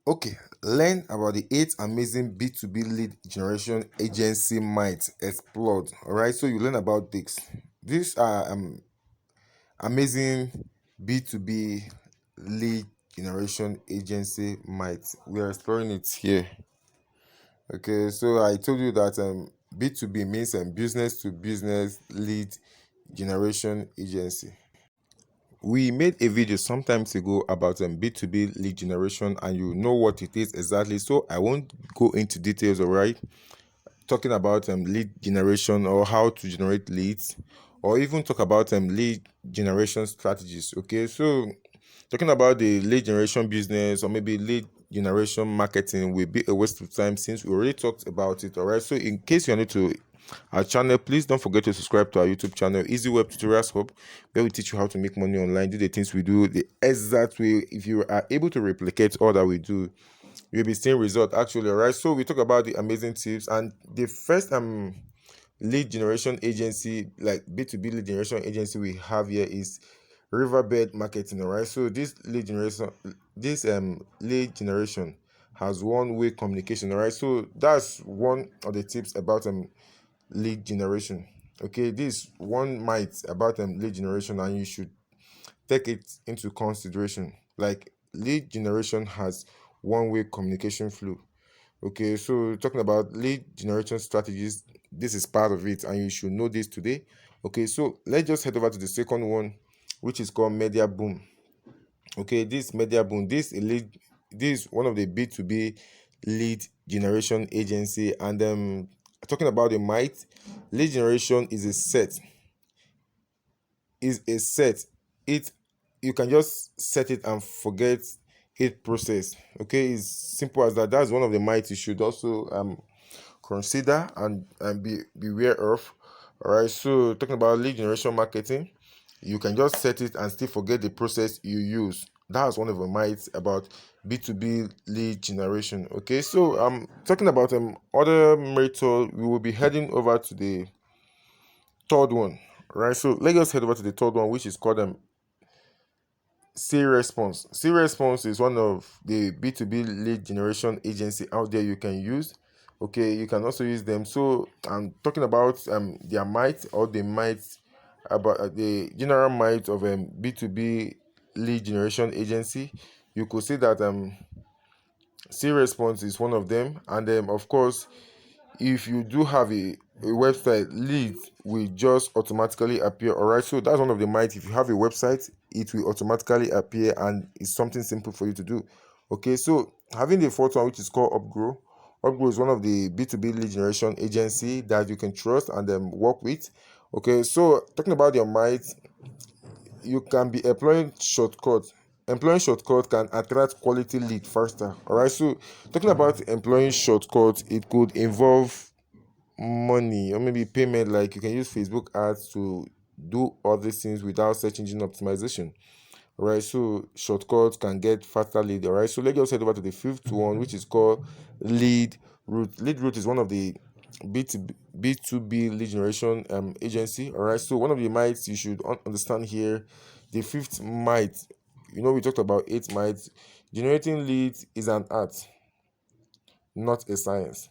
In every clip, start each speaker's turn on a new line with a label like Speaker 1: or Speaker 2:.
Speaker 1: Okay, learn about the 8 amazing B2B lead generation agency might explode. All right, so you learn about this. These are amazing B2B lead generation agency might. We are exploring it here. Okay, so I told you that B2B means business to business lead generation agency. We made a video sometimes ago about B2B lead generation, and you know what it is exactly. So I won't go into details, all right? Talking about lead generation or how to generate leads, or even talk about lead generation strategies. Okay, so talking about the lead generation business or maybe lead generation marketing will be a waste of time since we already talked about it. All right, so in case you're new to our channel, please don't forget to subscribe to our YouTube channel, Easy Web Tutorials Hub, where we teach you how to make money online, do the things we do the exact way. If you are able to replicate all that we do, you'll be seeing result actually. All right, so we talk about the amazing tips, and the first lead generation agency, like B2B lead generation agency we have here, is Riverbed Marketing. All right, so this lead generation has one-way communication. All right, so that's one of the tips about lead generation. Okay, this one might about lead generation, and you should take it into consideration. Like, lead generation has one-way communication flow. Okay, so talking about lead generation strategies, this is part of it, and you should know this today. Okay, so let's just head over to the second one, which is called Media Boom. Okay, this Media Boom, this is one of the B2B lead generation agency, and talking about the might, lead generation is a set. It You can just set it and forget it process. Okay, it's simple as that. That's one of the might you should also consider and be beware of. All right, so talking about lead generation marketing, you can just set it and still forget the process you use. That's one of the mights about B2B lead generation. Okay, so talking about other method, we will be heading over to the third one. Right, so let's just head over to the third one, which is called C Response. C Response is one of the B2B lead generation agency out there you can use. Okay, you can also use them. So I'm talking about their might, or the might about the general might of B2B lead generation agency. You could say that C Response is one of them, and of course, if you do have a website, leads will just automatically appear. All right, so that's one of the might. If you have a website, it will automatically appear, and it's something simple for you to do. Okay, so having the fourth one, which is called Upgrow is one of the B2B lead generation agency that you can trust and work with. Okay, so talking about your might, you can be employing shortcut can attract quality lead faster. All right, so talking about employing shortcut, it could involve money or maybe payment. Like, you can use Facebook ads to do all these things without search engine optimization. All right, so shortcuts can get faster lead. All right, so let's just head over to the fifth one, which is called lead route. Lead route is one of the B2B lead generation agency. All right, so one of the mights you should understand here, the fifth might, we talked about 8 mights. Generating leads is an art, not a science.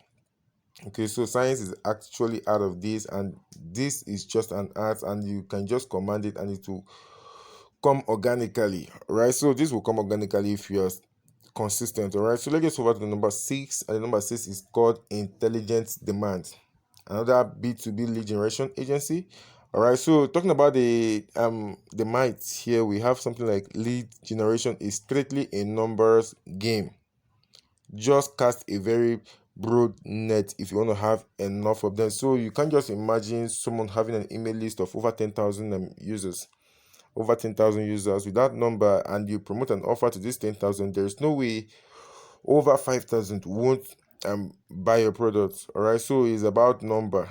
Speaker 1: Okay, so science is actually out of this, and this is just an art, and you can just command it and it will come organically. Right, so this will come organically if you're consistent. All right, so let's get over to the number 6, and the number 6 is called Intelligent Demand, another B2B lead generation agency. All right, so talking about the might here, we have something like lead generation is strictly a numbers game. Just cast a very broad net if you want to have enough of them. So you can't just imagine someone having an email list of over 10,000 users, with that number, and you promote an offer to this 10,000. There's no way over 5,000 won't buy your product. All right, so it's about number.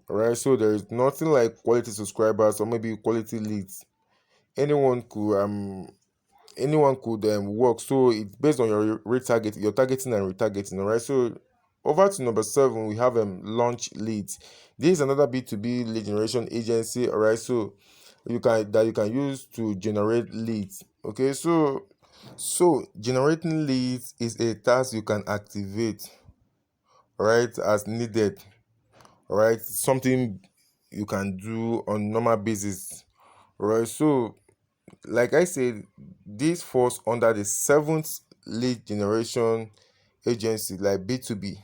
Speaker 1: All right, so there is nothing like quality subscribers or maybe quality leads. Anyone could work. So it's based on your targeting and retargeting. All right, so over to number 7, we have launch leads. This is another B2B lead generation agency. All right, so you can use to generate leads. Okay, so So generating leads is a task you can activate, right, as needed, right? Something you can do on normal basis, right? So like I said, this falls under the seventh lead generation agency, like B2B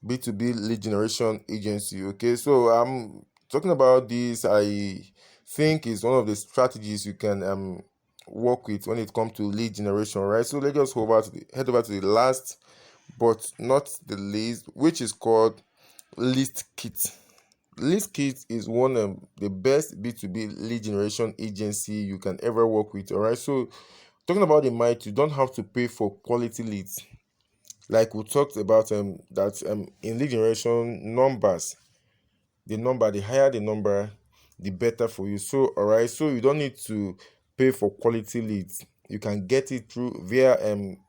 Speaker 1: lead generation agency. Okay, so I'm talking about this. I think is one of the strategies you can work with when it comes to lead generation, right? So let's just head over to the last but not the least, which is called list kit. List kit is one of the best B2B lead generation agency you can ever work with. All right, so talking about the might, you don't have to pay for quality leads. Like we talked about that in lead generation, numbers, the higher the number, the better for you. So all right, so you don't need to pay for quality leads. You can get it through via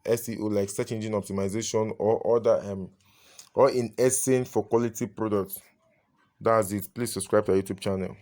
Speaker 1: SEO, like search engine optimization, or other or in exchange for quality products. That's it. Please subscribe to our YouTube channel.